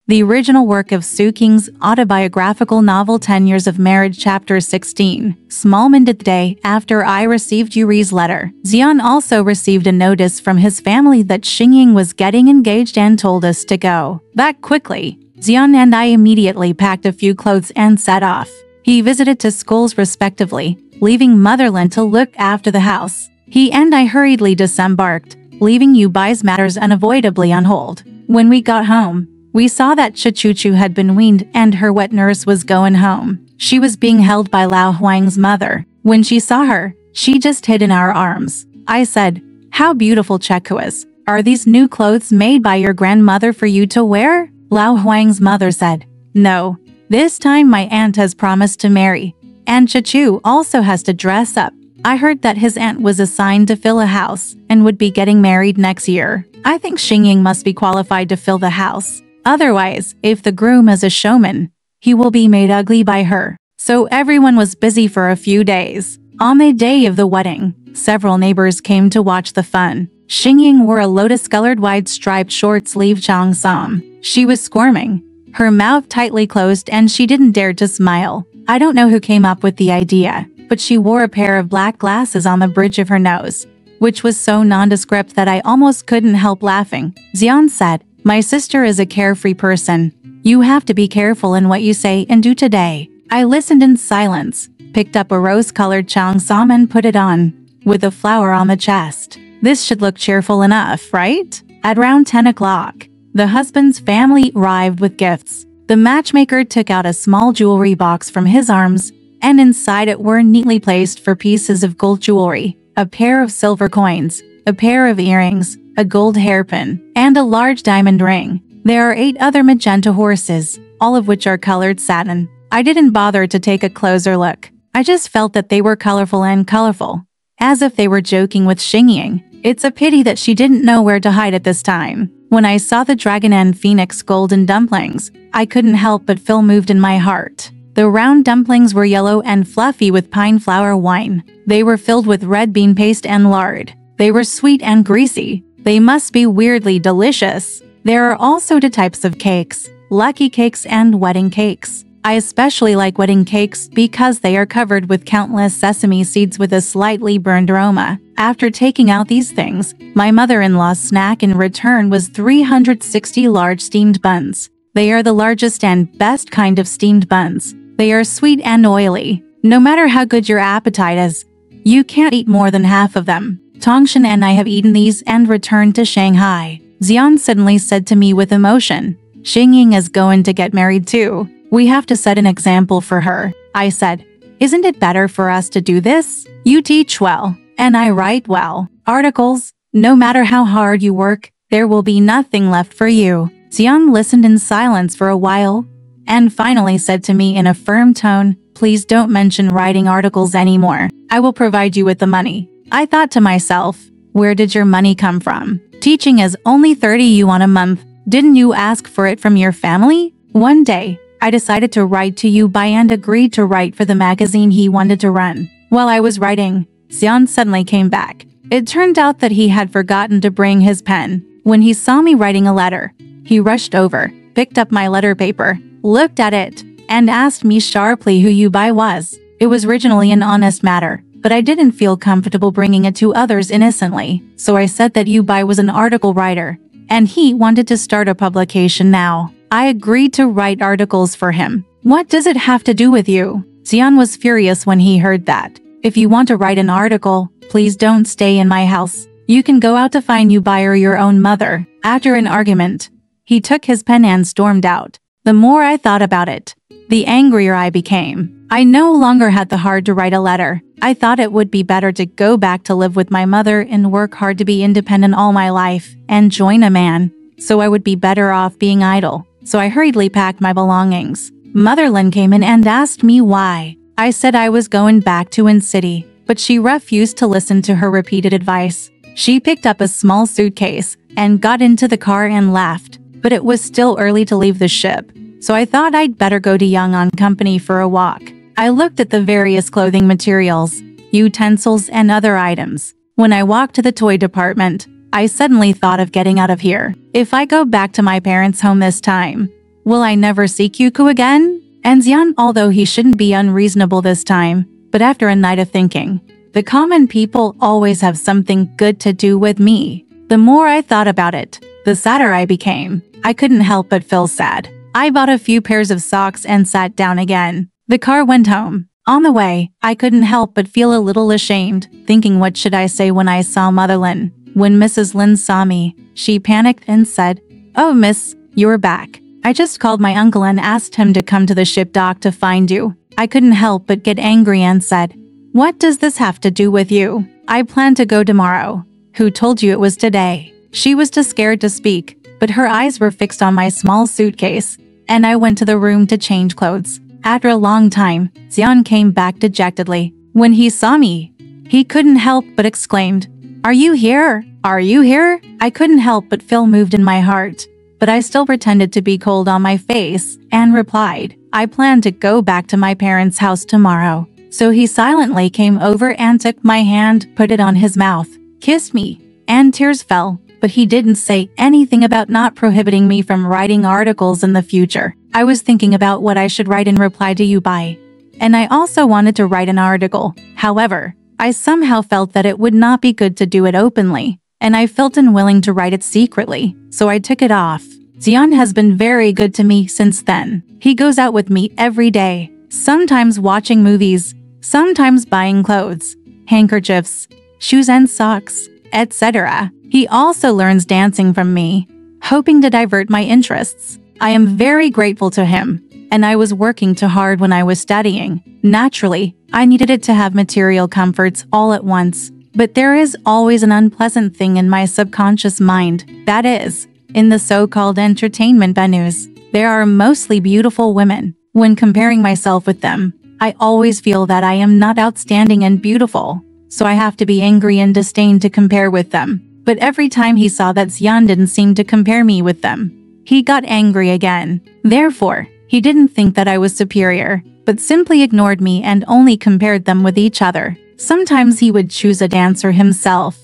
the original work of Su Qing's autobiographical novel 10 Years of Marriage Chapter 16. Small minute day after I received Yuri's letter, Xian also received a notice from his family that Xingying was getting engaged and told us to go back quickly. Xian and I immediately packed a few clothes and set off. He visited to schools respectively, leaving Motherland to look after the house. He and I hurriedly disembarked, leaving Yubai's matters unavoidably on hold. When we got home, we saw that Chichuchu had been weaned and her wet nurse was going home. She was being held by Lao Huang's mother. When she saw her, she just hid in our arms. I said, "How beautiful Cheku is. Are these new clothes made by your grandmother for you to wear?" Lao Huang's mother said, "No. This time my aunt has promised to marry, and Chichu also has to dress up. I heard that his aunt was assigned to fill a house and would be getting married next year. I think Xingying must be qualified to fill the house. Otherwise, if the groom is a showman, he will be made ugly by her." So everyone was busy for a few days. On the day of the wedding, several neighbors came to watch the fun. Xingying wore a lotus-colored wide-striped short-sleeve cheongsam. She was squirming, her mouth tightly closed, and she didn't dare to smile. I don't know who came up with the idea, but she wore a pair of black glasses on the bridge of her nose, which was so nondescript that I almost couldn't help laughing. Xian said, "My sister is a carefree person. You have to be careful in what you say and do today." I listened in silence, picked up a rose-colored cheongsam and put it on, with a flower on the chest. This should look cheerful enough, right? At around 10 o'clock, the husband's family arrived with gifts. The matchmaker took out a small jewelry box from his arms, and inside it were neatly placed 4 pieces of gold jewelry, a pair of silver coins, a pair of earrings, a gold hairpin, and a large diamond ring. There are 8 other magenta horses, all of which are colored satin. I didn't bother to take a closer look. I just felt that they were colorful, as if they were joking with Xingying. It's a pity that she didn't know where to hide at this time. When I saw the dragon and phoenix golden dumplings, I couldn't help but feel moved in my heart. The round dumplings were yellow and fluffy with pine flower wine. They were filled with red bean paste and lard. They were sweet and greasy. They must be weirdly delicious. There are also 2 types of cakes, lucky cakes and wedding cakes. I especially like wedding cakes because they are covered with countless sesame seeds with a slightly burned aroma. After taking out these things, my mother-in-law's snack in return was 360 large steamed buns. They are the largest and best kind of steamed buns. They are sweet and oily. No matter how good your appetite is, you can't eat more than half of them. Tongshan and I have eaten these and returned to Shanghai. Xian suddenly said to me with emotion, "Xingying is going to get married too. We have to set an example for her." I said, "Isn't it better for us to do this? You teach well, and I write well. Articles, no matter how hard you work, there will be nothing left for you." Xian listened in silence for a while, and finally said to me in a firm tone, "Please don't mention writing articles anymore. I will provide you with the money." I thought to myself, where did your money come from? Teaching is only 30 yuan a month. Didn't you ask for it from your family? One day, I decided to write to Yubai and agreed to write for the magazine he wanted to run. While I was writing, Xian suddenly came back. It turned out that he had forgotten to bring his pen. When he saw me writing a letter, he rushed over, picked up my letter paper, looked at it, and asked me sharply who Yubai was. It was originally an honest matter, but I didn't feel comfortable bringing it to others innocently, so I said that Yubai was an article writer, and he wanted to start a publication now. I agreed to write articles for him. "What does it have to do with you?" Xian was furious when he heard that. "If you want to write an article, please don't stay in my house. You can go out to find Yubai or your own mother." After an argument, he took his pen and stormed out. The more I thought about it, the angrier I became. I no longer had the heart to write a letter. I thought it would be better to go back to live with my mother and work hard to be independent all my life and join a man, so I would be better off being idle. So I hurriedly packed my belongings. Motherland came in and asked me why. I said I was going back to Inn City, but she refused to listen to her repeated advice. She picked up a small suitcase and got into the car and left, but it was still early to leave the ship, so I thought I'd better go to Yang'an Company for a walk. I looked at the various clothing materials, utensils, and other items. When I walked to the toy department, I suddenly thought of getting out of here. If I go back to my parents' home this time, Will I never see Kyuku again? And Xian, although he shouldn't be unreasonable this time, but after a night of thinking, the common people always have something good to do with me. The more I thought about it, the sadder I became. I couldn't help but feel sad. I bought a few pairs of socks and sat down again. The car went home. On the way, I couldn't help but feel a little ashamed, thinking what should I say when I saw Mother Lin. When Mrs. Lin saw me, she panicked and said, "Oh miss, you're back. I just called my uncle and asked him to come to the ship dock to find you." I couldn't help but get angry and said, "What does this have to do with you? I plan to go tomorrow." "Who told you it was today?" She was too scared to speak, but her eyes were fixed on my small suitcase, and I went to the room to change clothes. After a long time, Xian came back dejectedly. When he saw me, he couldn't help but exclaimed, "Are you here? Are you here?" I couldn't help but feel moved in my heart, but I still pretended to be cold on my face and replied, "I plan to go back to my parents' house tomorrow." So he silently came over and took my hand, put it on his mouth, kissed me, and tears fell. But he didn't say anything about not prohibiting me from writing articles in the future. I was thinking about what I should write in reply to you by. And I also wanted to write an article. However, I somehow felt that it would not be good to do it openly, and I felt unwilling to write it secretly, so I took it off. Xian has been very good to me since then. He goes out with me every day, sometimes watching movies, sometimes buying clothes, handkerchiefs, shoes and socks, etc. He also learns dancing from me, hoping to divert my interests. I am very grateful to him, and I was working too hard when I was studying. Naturally, I needed it to have material comforts all at once, but there is always an unpleasant thing in my subconscious mind, that is, in the so-called entertainment venues. There are mostly beautiful women. When comparing myself with them, I always feel that I am not outstanding and beautiful, so I have to be angry and disdain to compare with them. But every time he saw that Xian didn't seem to compare me with them, he got angry again. Therefore, he didn't think that I was superior, but simply ignored me and only compared them with each other. Sometimes he would choose a dancer himself,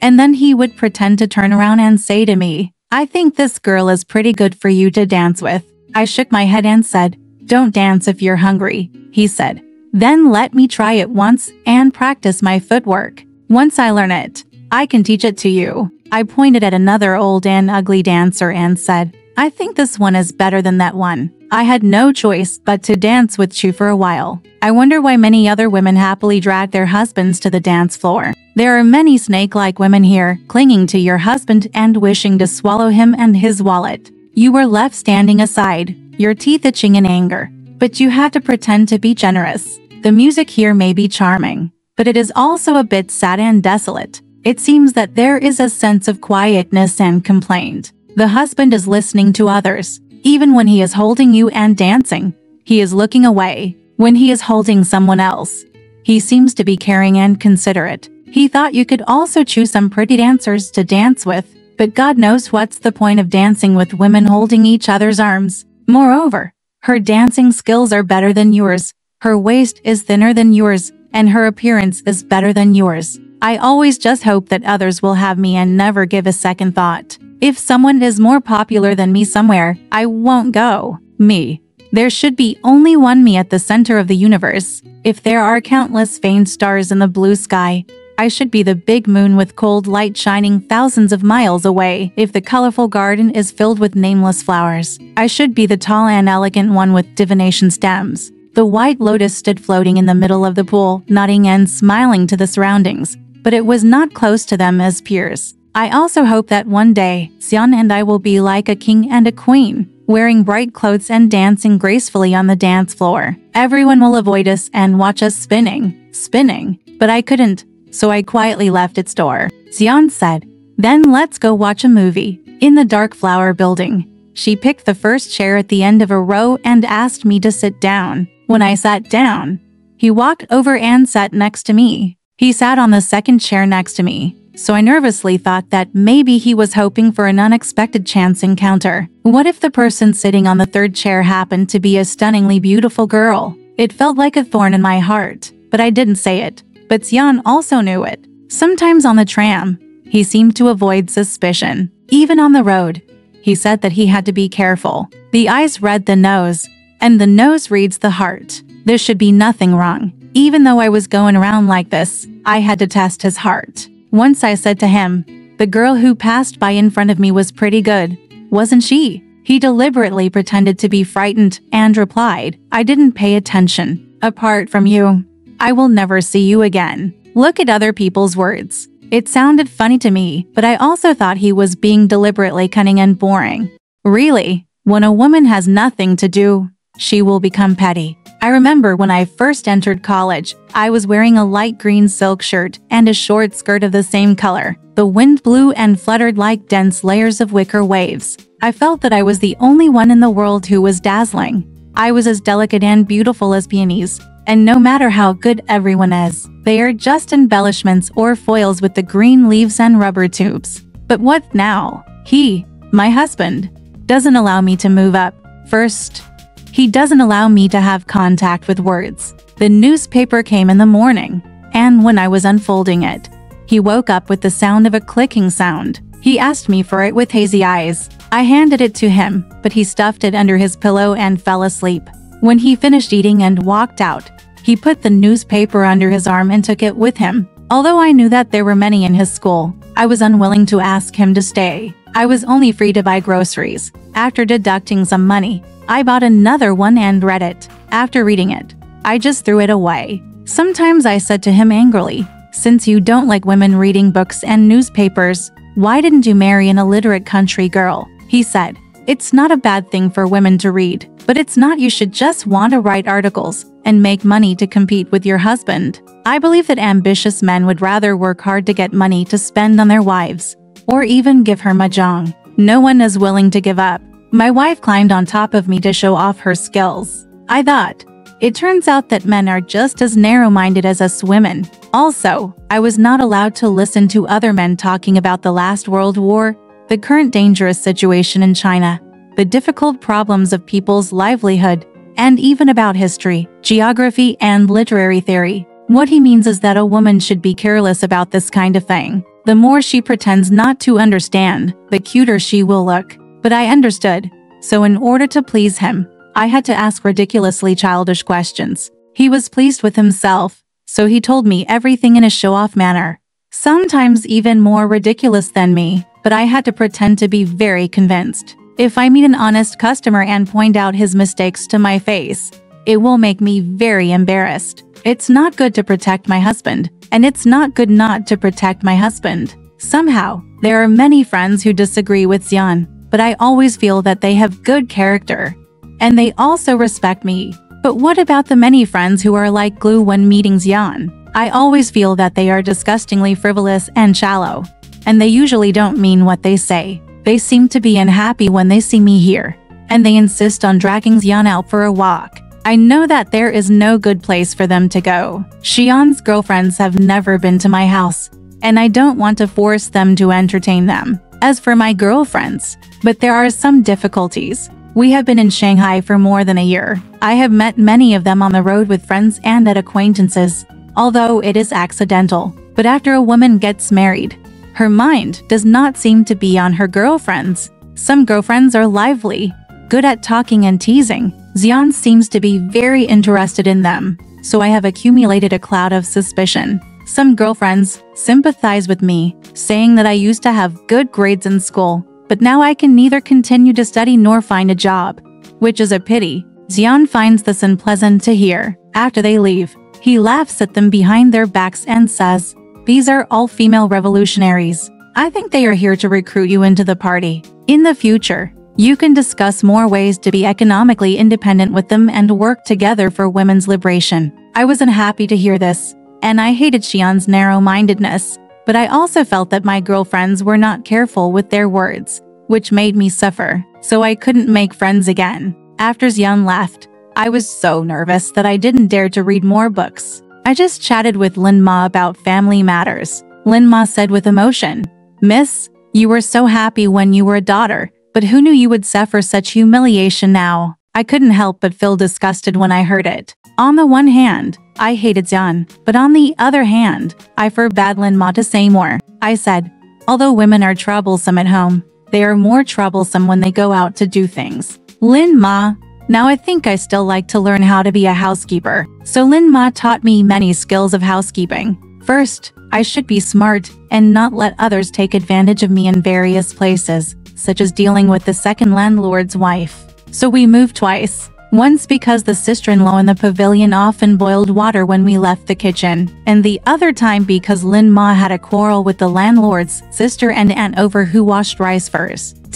and then he would pretend to turn around and say to me, "I think this girl is pretty good for you to dance with." I shook my head and said, "Don't dance if you're hungry," he said. "Then let me try it once and practice my footwork. Once I learn it, I can teach it to you." I pointed at another old and ugly dancer and said, "I think this one is better than that one." I had no choice but to dance with Chu for a while. I wonder why many other women happily drag their husbands to the dance floor. There are many snake-like women here, clinging to your husband and wishing to swallow him and his wallet. You were left standing aside, your teeth itching in anger. But you have to pretend to be generous. The music here may be charming, but it is also a bit sad and desolate. It seems that there is a sense of quietness and complaint. The husband is listening to others. Even when he is holding you and dancing, he is looking away. When he is holding someone else, he seems to be caring and considerate. He thought you could also choose some pretty dancers to dance with, but God knows what's the point of dancing with women holding each other's arms. Moreover, her dancing skills are better than yours, her waist is thinner than yours, and her appearance is better than yours. I always just hope that others will have me and never give a second thought. If someone is more popular than me somewhere, I won't go. Me. There should be only one me at the center of the universe. If there are countless faint stars in the blue sky, I should be the big moon with cold light shining thousands of miles away. If the colorful garden is filled with nameless flowers, I should be the tall and elegant one with divination stems. The white lotus stood floating in the middle of the pool, nodding and smiling to the surroundings, but it was not close to them as peers. I also hope that one day, Xian and I will be like a king and a queen, wearing bright clothes and dancing gracefully on the dance floor. Everyone will avoid us and watch us spinning, but I couldn't, so I quietly left its door. Xian said, "Then let's go watch a movie." In the dark flower building, she picked the first chair at the end of a row and asked me to sit down. When I sat down, he walked over and sat next to me. He sat on the second chair next to me, so I nervously thought that maybe he was hoping for an unexpected chance encounter. What if the person sitting on the third chair happened to be a stunningly beautiful girl? It felt like a thorn in my heart, but I didn't say it. But Xian also knew it. Sometimes on the tram, he seemed to avoid suspicion. Even on the road, He said that he had to be careful. The eyes read the nose, and the nose reads the heart. There should be nothing wrong. Even though I was going around like this, I had to test his heart. Once I said to him, "The girl who passed by in front of me was pretty good, wasn't she?" He deliberately pretended to be frightened and replied, "I didn't pay attention. Apart from you, I will never see you again." Look at other people's words. It sounded funny to me, but I also thought he was being deliberately cunning and boring. Really, when a woman has nothing to do, she will become petty. I remember when I first entered college, I was wearing a light green silk shirt and a short skirt of the same color. The wind blew and fluttered like dense layers of wicker waves. I felt that I was the only one in the world who was dazzling. I was as delicate and beautiful as peonies, and no matter how good everyone is, they are just embellishments or foils with the green leaves and rubber tubes. But what now? He, my husband, doesn't allow me to move up. First, he doesn't allow me to have contact with words. The newspaper came in the morning, and when I was unfolding it, he woke up with the sound of a clicking sound. He asked me for it with hazy eyes. I handed it to him, but he stuffed it under his pillow and fell asleep. When he finished eating and walked out, he put the newspaper under his arm and took it with him. Although I knew that there were many in his school, I was unwilling to ask him to stay. I was only free to buy groceries. After deducting some money, I bought another one and read it. After reading it, I just threw it away. Sometimes I said to him angrily, "Since you don't like women reading books and newspapers, why didn't you marry an illiterate country girl?" He said, "It's not a bad thing for women to read, but it's not you should just want to write articles and make money to compete with your husband." I believe that ambitious men would rather work hard to get money to spend on their wives, or even give her mahjong. No one is willing to give up. My wife climbed on top of me to show off her skills. I thought, it turns out that men are just as narrow-minded as us women. Also, I was not allowed to listen to other men talking about the last World War, the current dangerous situation in China, the difficult problems of people's livelihood, and even about history, geography, and literary theory. What he means is that a woman should be careless about this kind of thing. The more she pretends not to understand, the cuter she will look. But I understood, so in order to please him, I had to ask ridiculously childish questions. He was pleased with himself, so he told me everything in a show-off manner, sometimes even more ridiculous than me, but I had to pretend to be very convinced. If I meet an honest customer and point out his mistakes to my face, it will make me very embarrassed. It's not good to protect my husband, and it's not good not to protect my husband. Somehow, there are many friends who disagree with Xian, but I always feel that they have good character, and they also respect me. But what about the many friends who are like glue when meeting Xian? I always feel that they are disgustingly frivolous and shallow, and they usually don't mean what they say. They seem to be unhappy when they see me here, and they insist on dragging Xian out for a walk. I know that there is no good place for them to go. Xian's girlfriends have never been to my house, and I don't want to force them to entertain them. As for my girlfriends, but there are some difficulties. We have been in Shanghai for more than a year. I have met many of them on the road with friends and at acquaintances, although it is accidental. But after a woman gets married, her mind does not seem to be on her girlfriends. Some girlfriends are lively, good at talking and teasing. Xian seems to be very interested in them, so I have accumulated a cloud of suspicion. Some girlfriends sympathize with me, saying that I used to have good grades in school, but now I can neither continue to study nor find a job, which is a pity. Xian finds this unpleasant to hear. After they leave, he laughs at them behind their backs and says, "These are all female revolutionaries. I think they are here to recruit you into the party. In the future, you can discuss more ways to be economically independent with them and work together for women's liberation." I was unhappy to hear this, and I hated Xian's narrow-mindedness, but I also felt that my girlfriends were not careful with their words, which made me suffer, so I couldn't make friends again. After Xian left, I was so nervous that I didn't dare to read more books. I just chatted with Lin Ma about family matters. Lin Ma said with emotion, "Miss, you were so happy when you were a daughter, but who knew you would suffer such humiliation now?" I couldn't help but feel disgusted when I heard it. On the one hand, I hated Xian, but on the other hand, I forbade Lin Ma to say more. I said, "Although women are troublesome at home, They are more troublesome when they go out to do things. Lin Ma. Now I think I still like to learn how to be a housekeeper. So Lin Ma taught me many skills of housekeeping. First, I should be smart and not let others take advantage of me in various places, such as dealing with the second landlord's wife. So we moved twice. Once because the sister-in-law in the pavilion often boiled water when we left the kitchen, and the other time because Lin Ma had a quarrel with the landlord's sister and aunt over who washed rice first.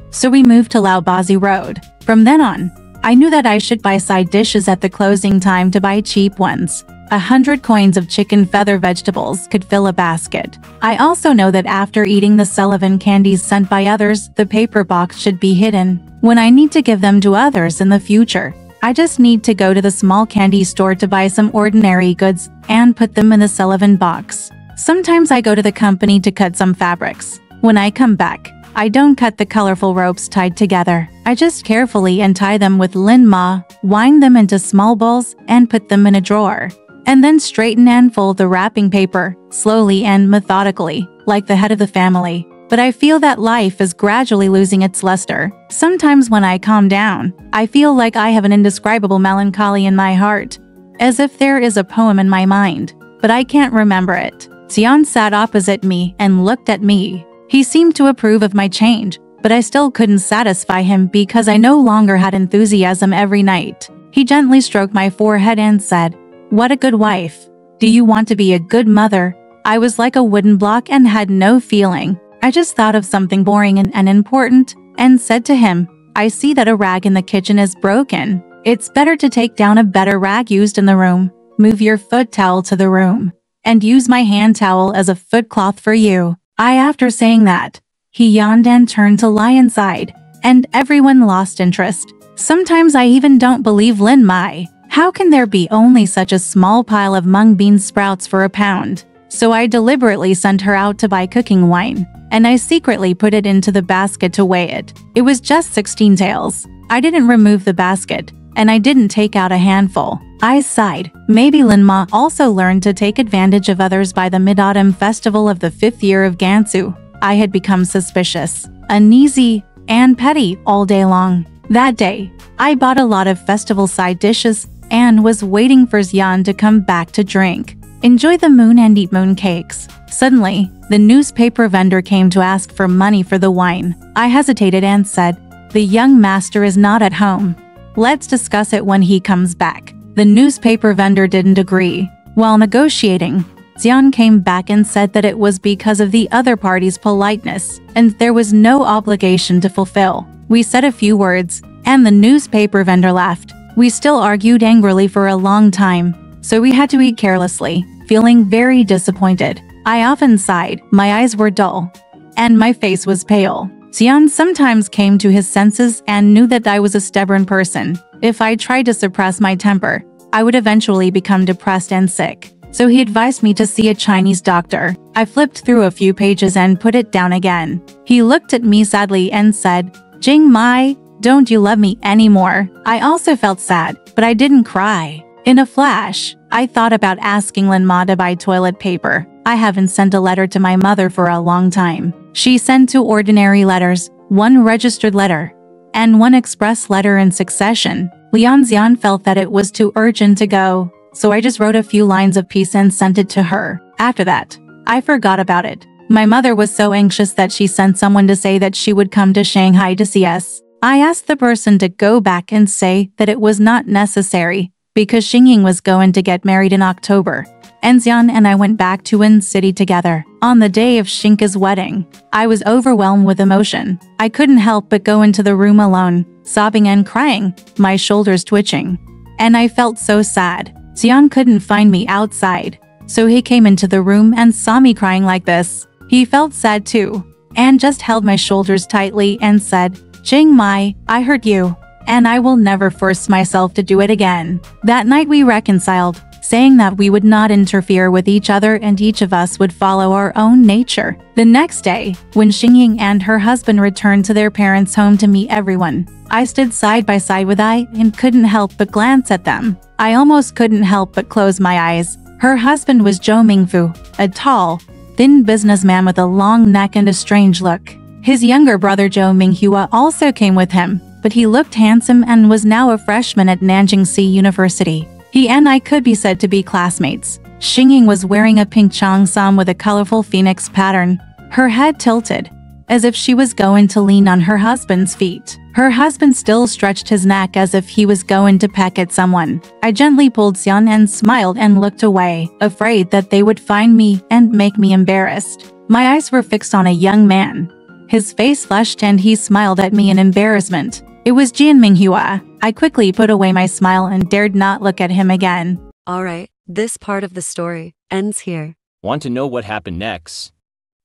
So we moved to Laobazi Road. From then on, I knew that I should buy side dishes at the closing time to buy cheap ones. 100 coins of chicken feather vegetables could fill a basket. I also know that after eating the Sullivan candies sent by others, the paper box should be hidden. When I need to give them to others in the future, I just need to go to the small candy store to buy some ordinary goods and put them in the Sullivan box. Sometimes I go to the company to cut some fabrics. When I come back, I don't cut the colorful ropes tied together. I just carefully untie them with Lin Ma, wind them into small balls, and put them in a drawer. And then straighten and fold the wrapping paper, slowly and methodically, like the head of the family. But I feel that life is gradually losing its luster. Sometimes when I calm down, I feel like I have an indescribable melancholy in my heart, as if there is a poem in my mind, but I can't remember it. Xian sat opposite me and looked at me. He seemed to approve of my change, but I still couldn't satisfy him because I no longer had enthusiasm every night. He gently stroked my forehead and said, "What a good wife. Do you want to be a good mother?" I was like a wooden block and had no feeling. I just thought of something boring and unimportant and said to him, "I see that a rag in the kitchen is broken. It's better to take down a better rag used in the room. Move your foot towel to the room and use my hand towel as a foot cloth for you." After saying that, he yawned and turned to lie inside, and everyone lost interest. Sometimes I even don't believe Lin Mai. How can there be only such a small pile of mung bean sprouts for £1? So I deliberately sent her out to buy cooking wine, and I secretly put it into the basket to weigh it. It was just 16 taels. I didn't remove the basket, and I didn't take out a handful. I sighed. Maybe Lin Ma also learned to take advantage of others by the Mid-Autumn Festival of the 5th year of Gansu. I had become suspicious, uneasy, and petty all day long. That day, I bought a lot of festival side dishes and was waiting for Xian to come back to drink, enjoy the moon and eat moon cakes. Suddenly, the newspaper vendor came to ask for money for the wine. I hesitated and said, "The young master is not at home. Let's discuss it when he comes back." The newspaper vendor didn't agree. While negotiating, Xian came back and said that it was because of the other party's politeness, and there was no obligation to fulfill. We said a few words, and the newspaper vendor left. We still argued angrily for a long time, so we had to eat carelessly, feeling very disappointed. I often sighed, my eyes were dull, and my face was pale. Xian sometimes came to his senses and knew that I was a stubborn person. If I tried to suppress my temper, I would eventually become depressed and sick. So he advised me to see a Chinese doctor. I flipped through a few pages and put it down again. He looked at me sadly and said, "Jing Mai, don't you love me anymore?" I also felt sad, but I didn't cry. In a flash, I thought about asking Lin Ma to buy toilet paper. I haven't sent a letter to my mother for a long time. She sent 2 ordinary letters, 1 registered letter, and 1 express letter in succession. Xian felt that it was too urgent to go, so I just wrote a few lines of peace and sent it to her. After that, I forgot about it. My mother was so anxious that she sent someone to say that she would come to Shanghai to see us. I asked the person to go back and say that it was not necessary, because Xingying was going to get married in October, and Xian and I went back to Wen City together. On the day of Xinka's wedding, I was overwhelmed with emotion. I couldn't help but go into the room alone, sobbing and crying, my shoulders twitching. And I felt so sad. Xian couldn't find me outside, so he came into the room and saw me crying like this. He felt sad too, and just held my shoulders tightly and said, "Jing Mai, I hurt you, and I will never force myself to do it again." That night we reconciled, saying that we would not interfere with each other and each of us would follow our own nature. The next day, when Xingying and her husband returned to their parents' home to meet everyone, I stood side by side with I and couldn't help but glance at them. I almost couldn't help but close my eyes. Her husband was Zhou Mingfu, a tall, thin businessman with a long neck and a strange look. His younger brother Zhou Minghua also came with him, but he looked handsome and was now a freshman at Nanjing University. He and I could be said to be classmates. Xingying was wearing a pink cheongsam with a colorful phoenix pattern, her head tilted, as if she was going to lean on her husband's feet. Her husband still stretched his neck as if he was going to peck at someone. I gently pulled Xian and smiled and looked away, afraid that they would find me and make me embarrassed. My eyes were fixed on a young man. His face flushed and he smiled at me in embarrassment. It was Jian Minghua. I quickly put away my smile and dared not look at him again. Alright, this part of the story ends here. Want to know what happened next?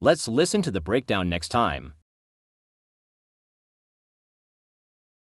Let's listen to the breakdown next time.